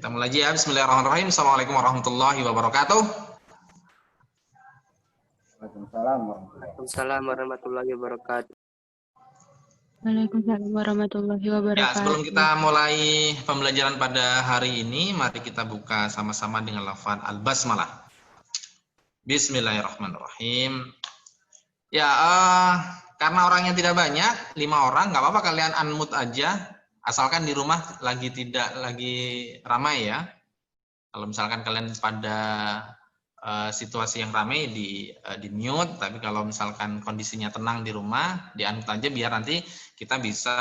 Kita mulai aja ya. Bismillahirrahmanirrahim. Assalamualaikum warahmatullahi wabarakatuh. Waalaikumsalam warahmatullahi wabarakatuh. Waalaikumsalam warahmatullahi Ya, wabarakatuh. sebelum kita mulai pembelajaran pada hari ini, mari kita buka sama-sama dengan lafaz al-basmalah. Bismillahirrahmanirrahim. Ya, karena orangnya tidak banyak, 5 orang, nggak apa-apa kalian unmute aja, asalkan di rumah tidak lagi ramai ya. Kalau misalkan kalian pada situasi yang ramai di mute, tapi kalau misalkan kondisinya tenang di rumah, di unmute aja biar nanti kita bisa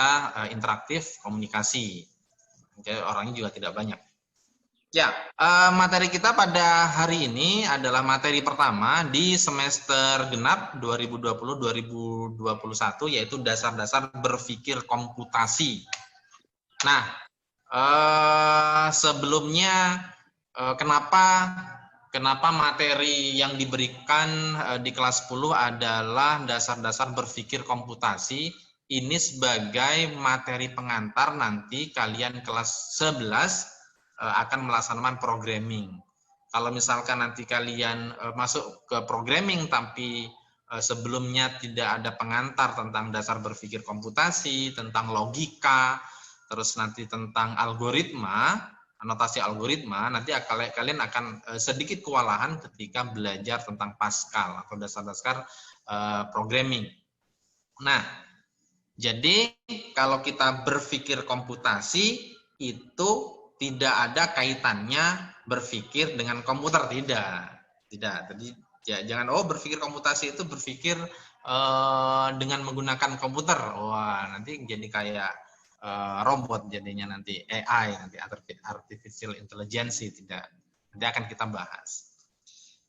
interaktif komunikasi. Jadi orangnya juga tidak banyak. Ya, materi kita pada hari ini adalah materi pertama di semester genap 2020-2021, yaitu dasar-dasar berpikir komputasi. Nah, sebelumnya kenapa materi yang diberikan di kelas 10 adalah dasar-dasar berpikir komputasi? Ini sebagai materi pengantar nanti kalian kelas 11 akan melaksanakan programming. Kalau misalkan nanti kalian masuk ke programming tapi sebelumnya tidak ada pengantar tentang dasar berpikir komputasi, tentang logika, terus nanti tentang algoritma, anotasi algoritma, nanti kalian akan sedikit kewalahan ketika belajar tentang Pascal atau dasar-dasar programming. Nah, jadi kalau kita berpikir komputasi itu tidak ada kaitannya berpikir dengan komputer, tidak. Jadi ya, jangan berpikir komputasi itu berpikir dengan menggunakan komputer. Wah, nanti jadi kayak robot jadinya, nanti AI, nanti artificial intelligence, tidak. Nanti akan kita bahas.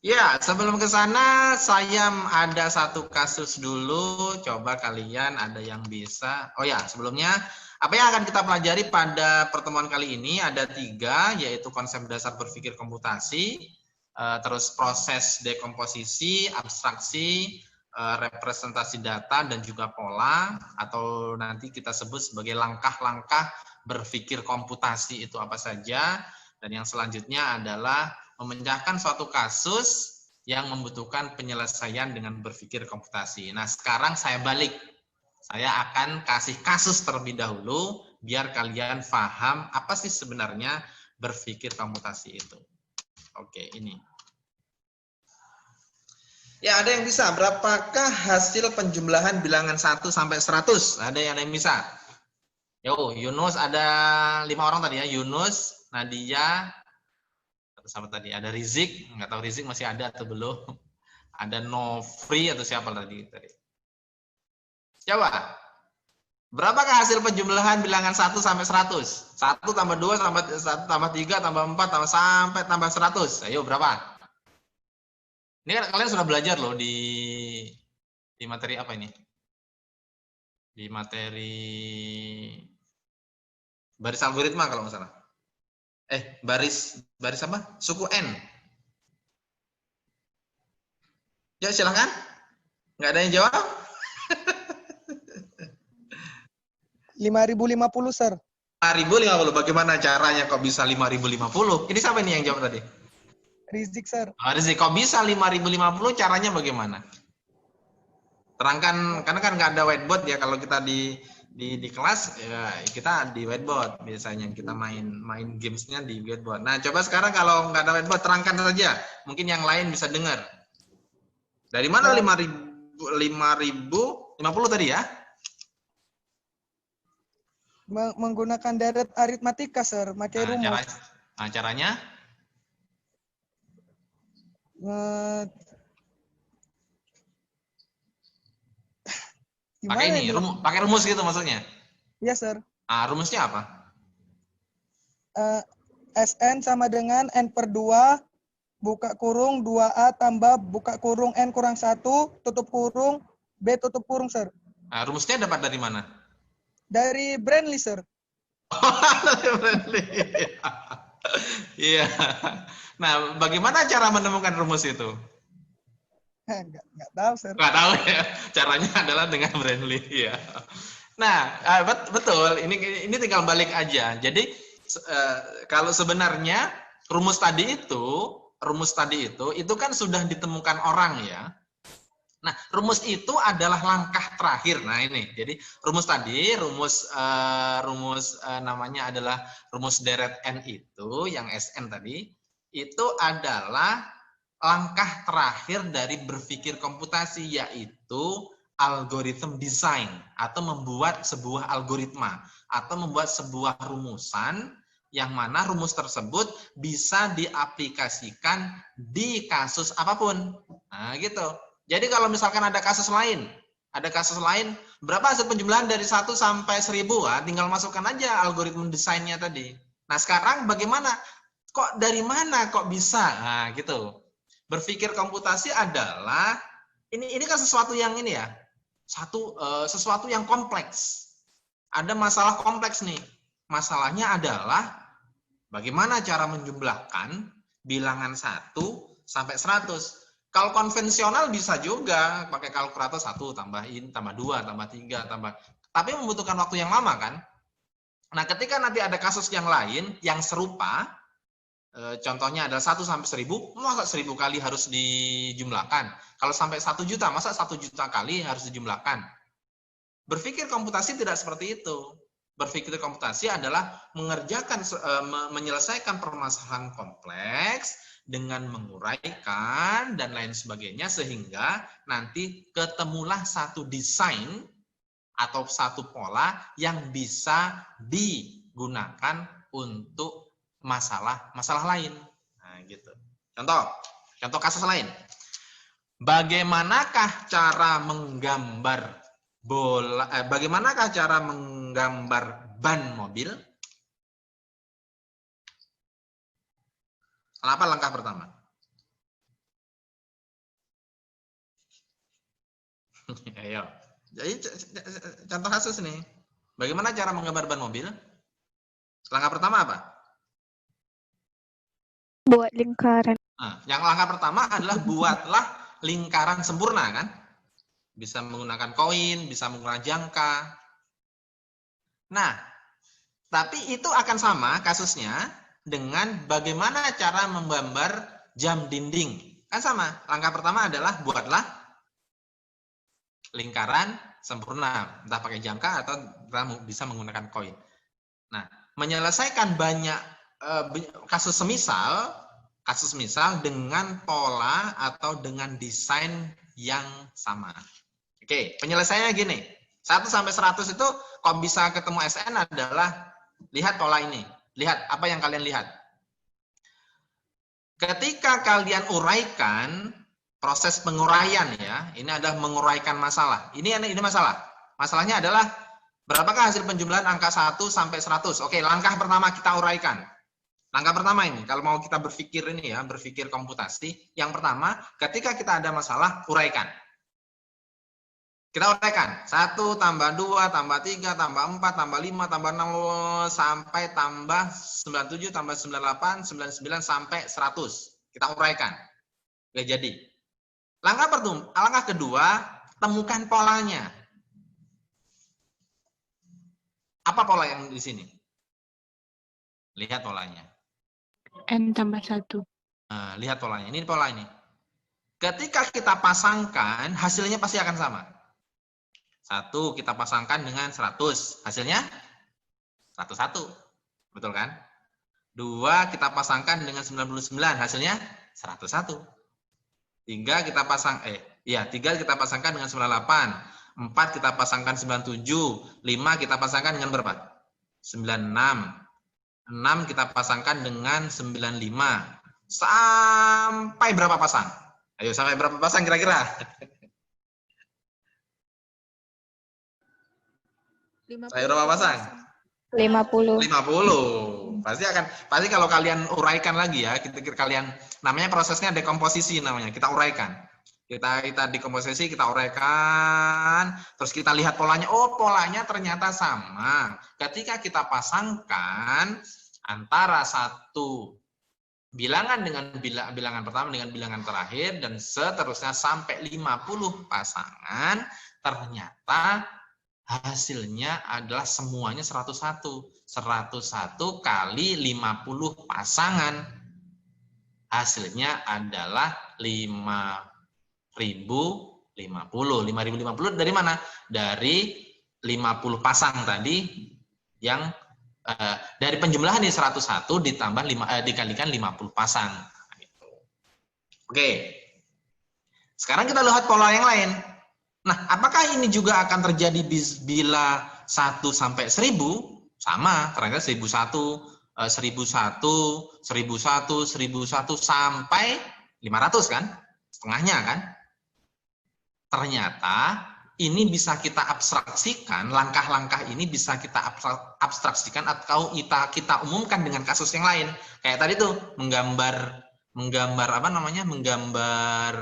Ya, sebelum ke sana saya ada satu kasus dulu, coba kalian ada yang bisa. Oh ya, sebelumnya apa yang akan kita pelajari pada pertemuan kali ini ada 3, yaitu konsep dasar berpikir komputasi, terus proses dekomposisi, abstraksi, representasi data, dan juga pola, atau nanti kita sebut sebagai langkah-langkah berpikir komputasi itu apa saja. Dan yang selanjutnya adalah memecahkan suatu kasus yang membutuhkan penyelesaian dengan berpikir komputasi. Nah, sekarang saya balik. Saya akan kasih kasus terlebih dahulu, biar kalian paham apa sih sebenarnya berpikir komputasi itu. Oke, ini. Ya, ada yang bisa. Berapakah hasil penjumlahan bilangan 1 sampai 100? Ada yang bisa? Yo, Yunus, ada 5 orang tadi ya. Yunus, Nadia, sama tadi ada Rizik, nggak tahu Rizik masih ada atau belum. Ada Novri atau siapa tadi? Coba. Berapakah hasil penjumlahan bilangan 1 sampai 100? 1 tambah 2 tambah 1 tambah 3 tambah 4 tambah sampai tambah 100. Ayo, berapa? Ini kan kalian sudah belajar loh di materi apa ini? Di materi baris algoritma kalau nggak salah. Baris apa? Suku N. Ya, silahkan. Nggak ada yang jawab? 5.050, Sir. 5.050. Bagaimana caranya kok bisa 5.050? Ini siapa nih yang jawab tadi? Rizik, Sir. Rizik, kok bisa 5.050? Caranya bagaimana? Terangkan, karena kan nggak ada whiteboard ya. Kalau kita di kelas ya, kita di whiteboard biasanya kita main gamesnya di whiteboard. Nah, coba sekarang kalau nggak ada whiteboard, terangkan saja. Mungkin yang lain bisa dengar. Dari mana 5.050 tadi ya? Menggunakan deret aritmatika, Sir. Pakai rumus. Caranya? Pakai ini, pakai rumus gitu maksudnya? Iya, Sir. Rumusnya apa? Sn sama dengan N per 2, buka kurung, 2A tambah buka kurung N kurang 1, tutup kurung, B tutup kurung, Sir. Rumusnya dapat dari mana? Dari Brandly, Sir. Dari Brandly. Iya. Nah, bagaimana cara menemukan rumus itu? Nggak tahu, Sir. Nggak tahu ya. Caranya adalah dengan Brandly ya. Nah, betul. Ini tinggal balik aja. Jadi Kalau sebenarnya rumus tadi itu kan sudah ditemukan orang ya. Nah, rumus itu adalah langkah terakhir. Nah, ini. Jadi rumus tadi, namanya adalah rumus deret N itu, yang SN tadi, itu adalah langkah terakhir dari berpikir komputasi, yaitu algoritma desain atau membuat sebuah algoritma atau membuat sebuah rumusan yang mana rumus tersebut bisa diaplikasikan di kasus apapun. Nah, gitu. Jadi kalau misalkan ada kasus lain, berapa hasil penjumlahan dari 1 sampai 1000, tinggal masukkan aja algoritma desainnya tadi. Nah, sekarang bagaimana? Kok dari mana kok bisa? Nah, gitu. Berpikir komputasi adalah ini kan sesuatu yang ini ya. Sesuatu yang kompleks. Ada masalah kompleks nih. Masalahnya adalah bagaimana cara menjumlahkan bilangan 1 sampai 100. Kalau konvensional bisa juga pakai kalkulator 1 tambahin, tambah 2, tambah 3, tapi membutuhkan waktu yang lama kan? Nah, ketika nanti ada kasus yang lain yang serupa, contohnya adalah 1 sampai 1000, masa 1000 kali harus dijumlahkan? Kalau sampai 1 juta, masa 1 juta kali harus dijumlahkan? Berpikir komputasi tidak seperti itu. Berpikir komputasi adalah menyelesaikan permasalahan kompleks dengan menguraikan dan lain sebagainya, sehingga nanti ketemulah satu desain atau satu pola yang bisa digunakan untuk masalah lain. Nah, gitu. Contoh kasus lain. Bagaimanakah cara menggambar ban mobil? Apa langkah pertama? Ayo. Jadi contoh kasus nih. Bagaimana cara menggambar ban mobil? Langkah pertama apa? Buat lingkaran. Nah, yang langkah pertama adalah buatlah lingkaran sempurna kan? Bisa menggunakan koin, bisa menggunakan jangka. Nah, tapi itu akan sama kasusnya dengan bagaimana cara menggambar jam dinding. Kan sama. Langkah pertama adalah buatlah lingkaran sempurna. Entah pakai jangka atau bisa menggunakan koin. Nah, menyelesaikan banyak kasus semisal dengan pola atau dengan desain yang sama. Oke, penyelesaiannya gini. 1 sampai 100 itu kok bisa ketemu SN adalah lihat pola ini. Lihat apa yang kalian lihat. Ketika kalian uraikan proses penguraian ya, ini adalah menguraikan masalah. Ini masalah. Masalahnya adalah berapakah hasil penjumlahan angka 1 sampai 100. Oke, langkah pertama kita uraikan. Langkah pertama ini, kalau mau kita berpikir ini ya, berpikir komputasi, yang pertama, ketika kita ada masalah, uraikan. Kita uraikan, 1 tambah 2 tambah 3 tambah 4 tambah 5 tambah 6 sampai tambah 97 tambah 98 99 sampai 100. Kita uraikan. Oke, jadi. Langkah kedua, temukan polanya. Apa pola yang di sini? Lihat polanya. N tambah 1. Nah, lihat polanya. Ini pola ini. Ketika kita pasangkan, hasilnya pasti akan sama. 1 kita pasangkan dengan 100, hasilnya 101. Betul kan? 2 kita pasangkan dengan 99, hasilnya 101. 3 kita kita pasangkan dengan 98. 4 kita pasangkan 97. 5 kita pasangkan dengan berapa? 96. 6 kita pasangkan dengan 95. Sampai berapa pasang? Ayo, sampai berapa pasang kira-kira? 50. Saya berapa pasang? 50. 50. Pasti kalau kalian uraikan lagi ya, kalian namanya prosesnya dekomposisi namanya. Kita uraikan. Kita dekomposisi, kita uraikan, terus kita lihat polanya. Oh, polanya ternyata sama. Ketika kita pasangkan antara satu bilangan dengan bilangan pertama dengan bilangan terakhir dan seterusnya sampai 50 pasangan, ternyata hasilnya adalah semuanya 101. 101 kali 50 pasangan. Hasilnya adalah 5.050. 5.050 dari mana? Dari 50 pasang tadi yang dari penjumlahan di 101 ditambah dikalikan 50 pasang. Oke. Sekarang kita lihat pola yang lain. Nah, apakah ini juga akan terjadi bila 1 sampai 1000? Sama, ternyata 1001, 1001, 1001, 1001 sampai 500 kan? Setengahnya kan? Ternyata ini bisa kita abstraksikan, langkah-langkah ini bisa kita abstraksikan atau kita umumkan dengan kasus yang lain. Kayak tadi tuh menggambar apa namanya? Menggambar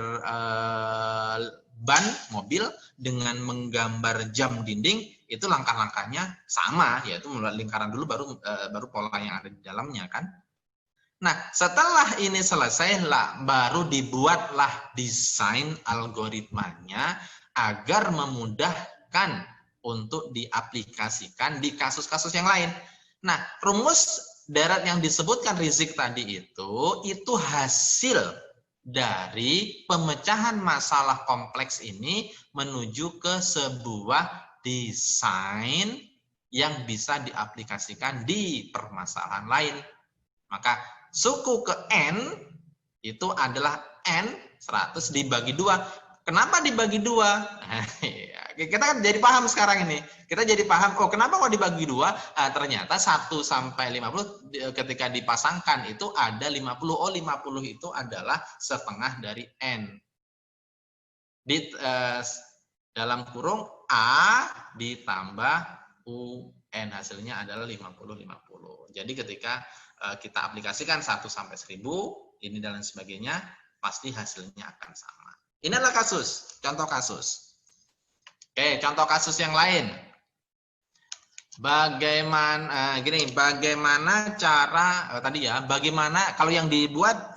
ban mobil dengan menggambar jam dinding, itu langkah-langkahnya sama, yaitu membuat lingkaran dulu baru pola yang ada di dalamnya kan. Nah, setelah ini selesai baru dibuatlah desain algoritmanya agar memudahkan untuk diaplikasikan di kasus-kasus yang lain. Nah, rumus darat yang disebutkan Rizik tadi itu hasil dari pemecahan masalah kompleks ini menuju ke sebuah desain yang bisa diaplikasikan di permasalahan lain. Maka suku ke N itu adalah N 100 dibagi 2. Kenapa dibagi 2? Kita kan jadi paham sekarang ini. Kita jadi paham, oh kenapa kok dibagi 2? Ternyata 1 sampai 50 ketika dipasangkan itu ada 50. Oh 50 itu adalah setengah dari N. Di dalam kurung A ditambah UN, hasilnya adalah 50-50. Jadi ketika kita aplikasikan 1 sampai 1000, ini dan lain sebagainya, pasti hasilnya akan sama. Ini adalah kasus, contoh kasus. Oke, contoh kasus yang lain. Bagaimana cara bagaimana kalau yang dibuat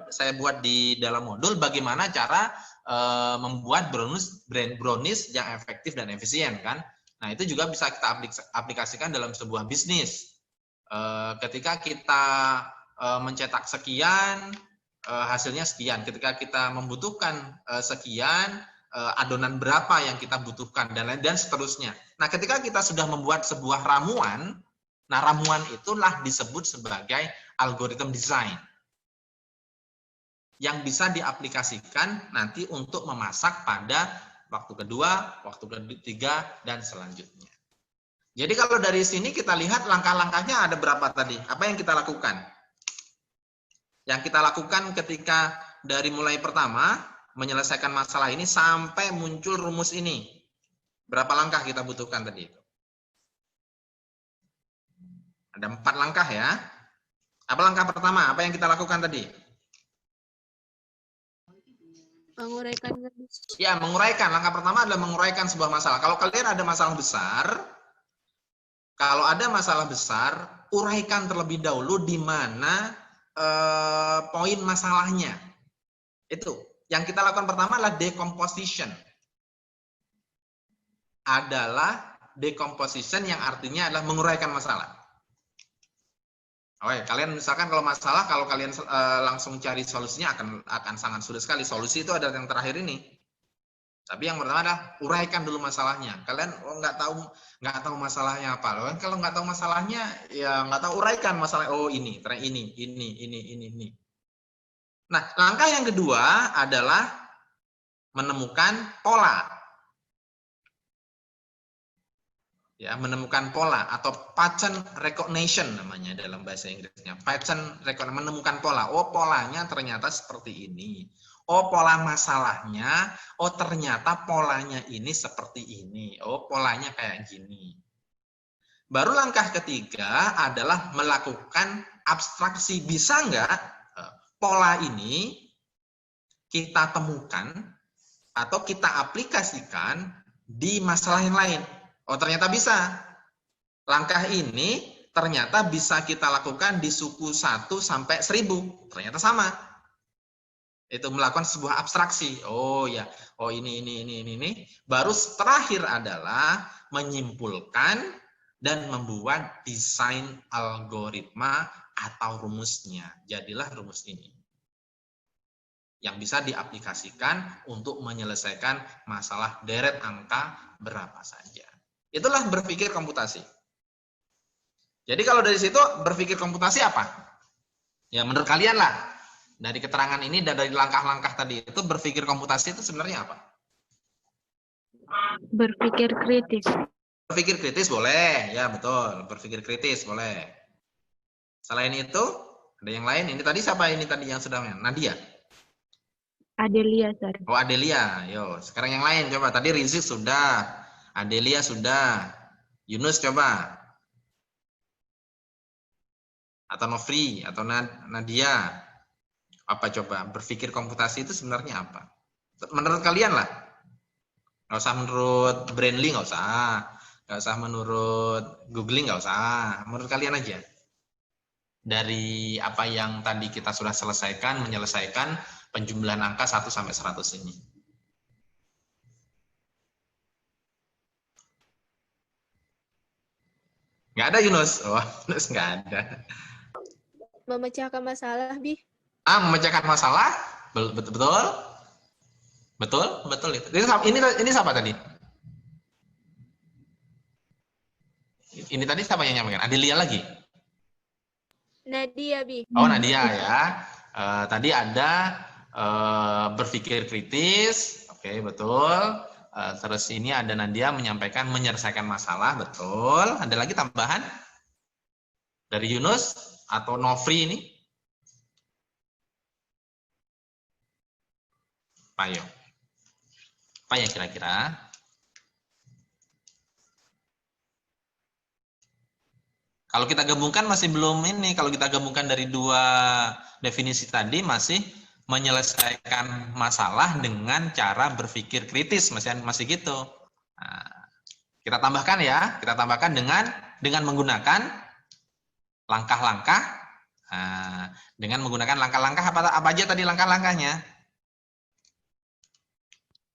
saya buat di dalam modul, bagaimana cara membuat brownies yang efektif dan efisien kan. Nah, itu juga bisa kita aplikasikan dalam sebuah bisnis. Ketika kita mencetak sekian, hasilnya sekian. Ketika kita membutuhkan sekian, adonan berapa yang kita butuhkan, dan seterusnya. Nah, ketika kita sudah membuat sebuah ramuan, nah ramuan itulah disebut sebagai algoritma design yang bisa diaplikasikan nanti untuk memasak pada waktu kedua, waktu ketiga, dan selanjutnya. Jadi kalau dari sini kita lihat langkah-langkahnya ada berapa tadi? Apa yang kita lakukan? Yang kita lakukan ketika dari mulai pertama, menyelesaikan masalah ini sampai muncul rumus ini. Berapa langkah kita butuhkan tadi itu? Ada 4 langkah ya. Apa langkah pertama? Apa yang kita lakukan tadi? Menguraikan. Ya, menguraikan. Langkah pertama adalah menguraikan sebuah masalah. Kalau kalian ada masalah besar, uraikan terlebih dahulu di mana poin masalahnya. Itu. Yang kita lakukan pertama adalah decomposition. Adalah decomposition yang artinya adalah menguraikan masalah. Oke, kalian misalkan kalau masalah, kalau kalian langsung cari solusinya akan sangat sulit sekali. Solusi itu adalah yang terakhir ini. Tapi yang pertama adalah uraikan dulu masalahnya. Kalian nggak tahu masalahnya apa. Kalau nggak tahu masalahnya, ya nggak tahu, uraikan masalah. Oh ini. Nah, langkah yang kedua adalah menemukan pola. Ya, menemukan pola atau pattern recognition namanya dalam bahasa Inggrisnya. Pattern recognition, menemukan pola. Oh, polanya ternyata seperti ini. Oh, pola masalahnya, oh ternyata polanya ini seperti ini. Oh, polanya kayak gini. Baru langkah ketiga adalah melakukan abstraksi. Bisa nggak pola ini kita temukan atau kita aplikasikan di masalah yang lain? Oh, ternyata bisa. Langkah ini ternyata bisa kita lakukan di suku 1 sampai 1000. Ternyata sama. Itu melakukan sebuah abstraksi. Oh ya, oh ini. Baru terakhir adalah menyimpulkan dan membuat desain algoritma atau rumusnya. Jadilah rumus ini yang bisa diaplikasikan untuk menyelesaikan masalah deret angka berapa saja. Itulah berpikir komputasi. Jadi kalau dari situ berpikir komputasi apa? Ya menurut kalian lah, dari keterangan ini dan dari langkah-langkah tadi itu berpikir komputasi itu sebenarnya apa? Berpikir kritis. Berpikir kritis boleh, ya betul. Berpikir kritis boleh. Selain itu, ada yang lain? Ini tadi siapa ini tadi yang sudah Nadia? Adelia, Sir. Oh Adelia, yo. Sekarang yang lain coba. Tadi Rizik sudah, Adelia sudah, Yunus coba. Atau Nofri, atau Nadia. Apa coba? Berpikir komputasi itu sebenarnya apa? Menurut kalian lah. Nggak usah menurut Brandly, nggak usah. Nggak usah menurut googling, nggak usah. Menurut kalian aja. Dari apa yang tadi kita sudah selesaikan, menyelesaikan penjumlahan angka 1 sampai 100 ini. Nggak ada Yunus? Oh, Yunus nggak ada. Memecahkan masalah, Bi. Memecahkan masalah? Betul? Betul? Betul itu. Ini siapa tadi? Ini tadi siapa yang nyampaikan? Adelia lagi? Nadia, Bi. Oh, Nadia ya. Tadi ada berpikir kritis. Oke, betul. Terus ini ada Nadia menyampaikan menyelesaikan masalah. Betul. Ada lagi tambahan? Dari Yunus atau Nofri ini? Ayo. Apa ya kira-kira? Kalau kita gabungkan masih belum ini. Kalau kita gabungkan dari dua definisi tadi masih menyelesaikan masalah dengan cara berpikir kritis, masih gitu. Nah, kita tambahkan ya. Kita tambahkan dengan menggunakan langkah-langkah. Nah, dengan menggunakan langkah-langkah apa aja tadi langkah-langkahnya?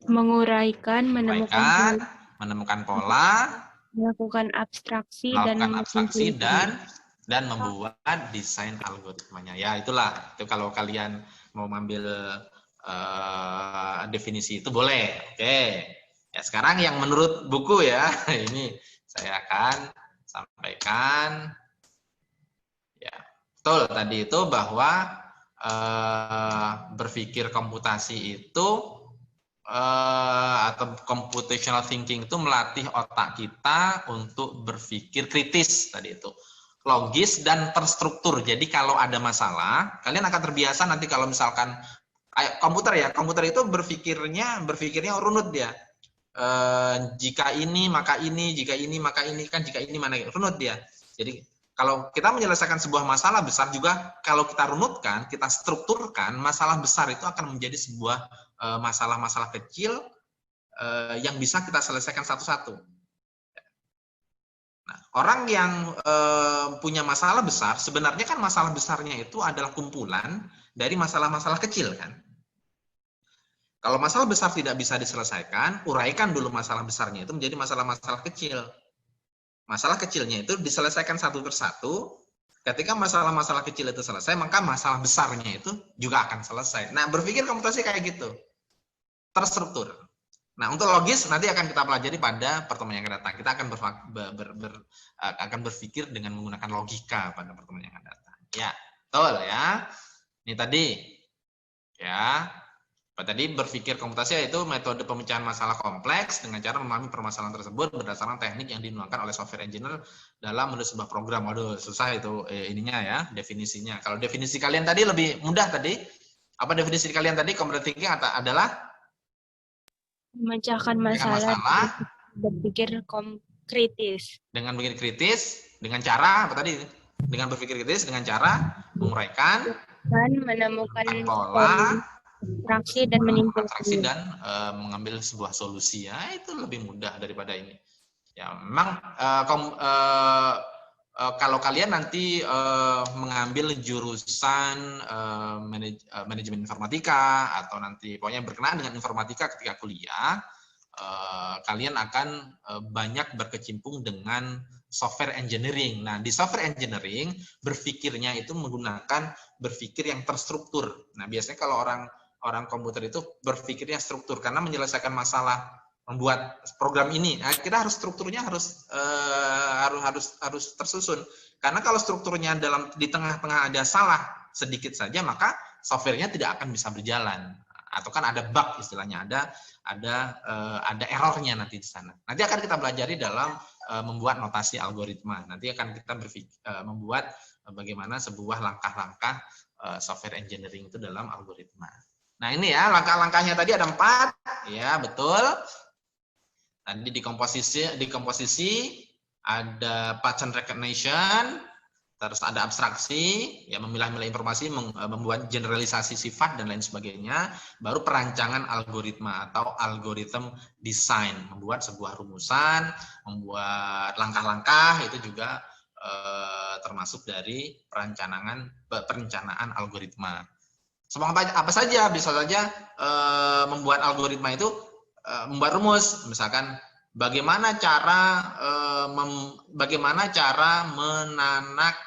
Menguraikan, menemukan pola, melakukan abstraksi dan membuat desain algoritmanya. Ya itulah. Itu kalau kalian mau ambil definisi itu boleh. Oke. Ya sekarang yang menurut buku ya, ini saya akan sampaikan. Ya betul tadi itu bahwa berpikir komputasi itu atau computational thinking itu melatih otak kita untuk berpikir kritis tadi itu, logis dan terstruktur. Jadi kalau ada masalah, kalian akan terbiasa nanti kalau misalkan komputer itu berpikirnya runut dia. Jika ini maka ini, jika ini maka ini, kan jika ini mana runut dia. Jadi kalau kita menyelesaikan sebuah masalah besar juga, kalau kita runutkan, kita strukturkan, masalah besar itu akan menjadi sebuah masalah-masalah kecil yang bisa kita selesaikan satu-satu. Nah, orang yang punya masalah besar, sebenarnya kan masalah besarnya itu adalah kumpulan dari masalah-masalah kecil kan. Kalau masalah besar tidak bisa diselesaikan, uraikan dulu masalah besarnya itu menjadi masalah-masalah kecil. Masalah kecilnya itu diselesaikan satu persatu. Ketika masalah-masalah kecil itu selesai, maka masalah besarnya itu juga akan selesai. Nah, berpikir komputasi kayak gitu. Terstruktur. Nah, untuk logis nanti akan kita pelajari pada pertemuan yang akan datang. Kita akan berpikir dengan menggunakan logika pada pertemuan yang akan datang. Ya, betul ya. Ini tadi. Ya. Tadi berpikir komputasi yaitu metode pemecahan masalah kompleks dengan cara memahami permasalahan tersebut berdasarkan teknik yang digunakan oleh software engineer dalam menulis sebuah program. Waduh, susah itu ininya ya, definisinya. Kalau definisi kalian tadi lebih mudah tadi. Apa definisi kalian tadi? Computational thinking adalah memecahkan masalah, berpikir kritis. Dengan berpikir kritis, dengan cara apa tadi? Dengan berpikir kritis dengan cara menguraikan dan menemukan pola, abstraksi dan menyimpulkan mengambil sebuah solusi. Ya, itu lebih mudah daripada ini. Ya, memang kalau kalian nanti mengambil jurusan manajemen informatika atau nanti pokoknya berkenaan dengan informatika ketika kuliah, kalian akan banyak berkecimpung dengan software engineering. Nah, di software engineering berpikirnya itu menggunakan berpikir yang terstruktur. Nah, biasanya kalau orang komputer itu berpikirnya struktur karena menyelesaikan masalah, membuat program ini. Nah, kita harus strukturnya harus tersusun. Karena kalau strukturnya di tengah-tengah ada salah sedikit saja, maka softwarenya tidak akan bisa berjalan. Atau kan ada bug istilahnya, ada errornya nanti di sana. Nanti akan kita pelajari dalam membuat notasi algoritma. Nanti akan kita membuat bagaimana sebuah langkah-langkah software engineering itu dalam algoritma. Nah, ini ya langkah-langkahnya tadi ada 4, ya betul. Tadi di komposisi ada pattern recognition, terus ada abstraksi, ya memilah-milah informasi, membuat generalisasi sifat dan lain sebagainya. Baru perancangan algoritma atau algorithm design, membuat sebuah rumusan, membuat langkah-langkah, itu juga termasuk dari perencanaan algoritma. Semua apa saja, bisa saja membuat algoritma itu membuat rumus, misalkan bagaimana cara menanak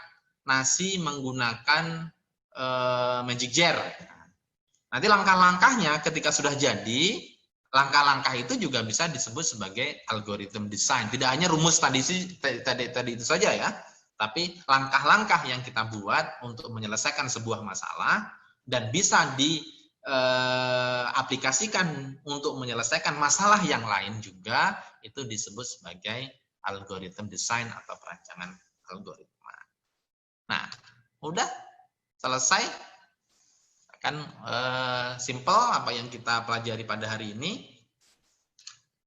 nasi menggunakan magic jar. Nanti langkah-langkahnya ketika sudah jadi, langkah-langkah itu juga bisa disebut sebagai algorithm design. Tidak hanya rumus tadi itu saja ya, tapi langkah-langkah yang kita buat untuk menyelesaikan sebuah masalah dan bisa diaplikasikan untuk menyelesaikan masalah yang lain juga, itu disebut sebagai algorithm design atau perancangan algoritma. Nah, udah selesai. Kan simple apa yang kita pelajari pada hari ini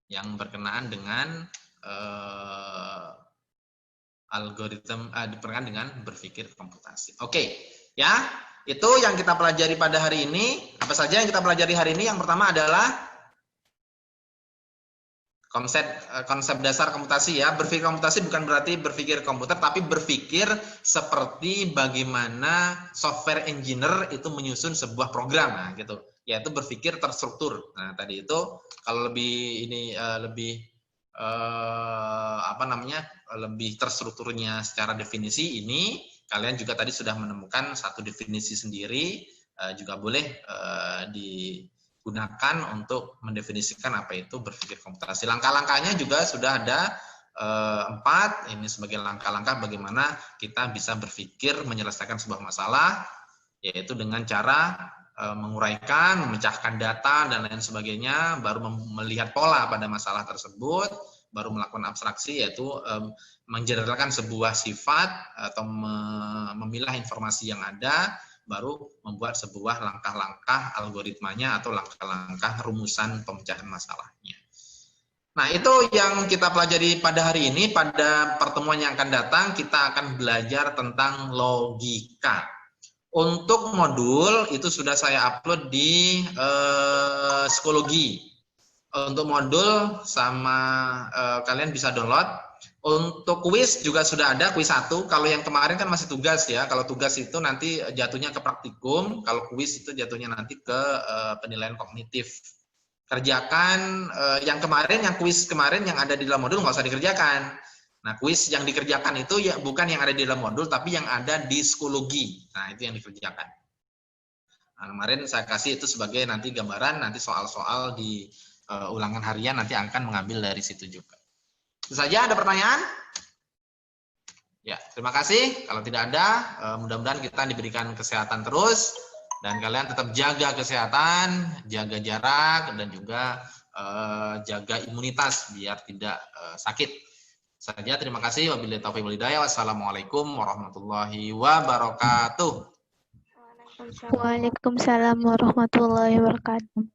yang berkenaan dengan algoritma berkenaan dengan berpikir komputasi. Oke, ya. Itu yang kita pelajari pada hari ini. Apa saja yang kita pelajari hari ini? Yang pertama adalah konsep dasar komputasi ya. Berpikir komputasi bukan berarti berpikir komputer, tapi berpikir seperti bagaimana software engineer itu menyusun sebuah program, nah, gitu. Yaitu berpikir terstruktur. Nah, tadi itu kalau lebih terstrukturnya secara definisi ini, kalian juga tadi sudah menemukan satu definisi sendiri, juga boleh digunakan untuk mendefinisikan apa itu berpikir komputasi. Langkah-langkahnya juga sudah ada 4, ini sebagai langkah-langkah bagaimana kita bisa berpikir menyelesaikan sebuah masalah, yaitu dengan cara menguraikan, memecahkan data, dan lain sebagainya, baru melihat pola pada masalah tersebut, baru melakukan abstraksi, yaitu menjelaskan sebuah sifat atau memilah informasi yang ada, baru membuat sebuah langkah-langkah algoritmanya atau langkah-langkah rumusan pemecahan masalahnya. Nah, itu yang kita pelajari pada hari ini. Pada pertemuan yang akan datang, kita akan belajar tentang logika. Untuk modul, itu sudah saya upload di psikologi. Untuk modul kalian bisa download. Untuk kuis juga sudah ada, kuis 1. Kalau yang kemarin kan masih tugas ya. Kalau tugas itu nanti jatuhnya ke praktikum. Kalau kuis itu jatuhnya nanti ke penilaian kognitif. Kerjakan yang kuis kemarin yang ada di dalam modul nggak usah dikerjakan. Nah, kuis yang dikerjakan itu ya bukan yang ada di dalam modul, tapi yang ada di psikologi. Nah, itu yang dikerjakan. Nah, kemarin saya kasih itu sebagai nanti gambaran, nanti soal-soal di ulangan harian nanti akan mengambil dari situ juga. Itu saja, ada pertanyaan? Ya, terima kasih. Kalau tidak ada, mudah-mudahan kita diberikan kesehatan terus, dan kalian tetap jaga kesehatan, jaga jarak, dan juga jaga imunitas biar tidak sakit. Saja, terima kasih. Wabillahi taufiq wal hidayah. Wassalamualaikum warahmatullahi wabarakatuh. Waalaikumsalam warahmatullahi wabarakatuh.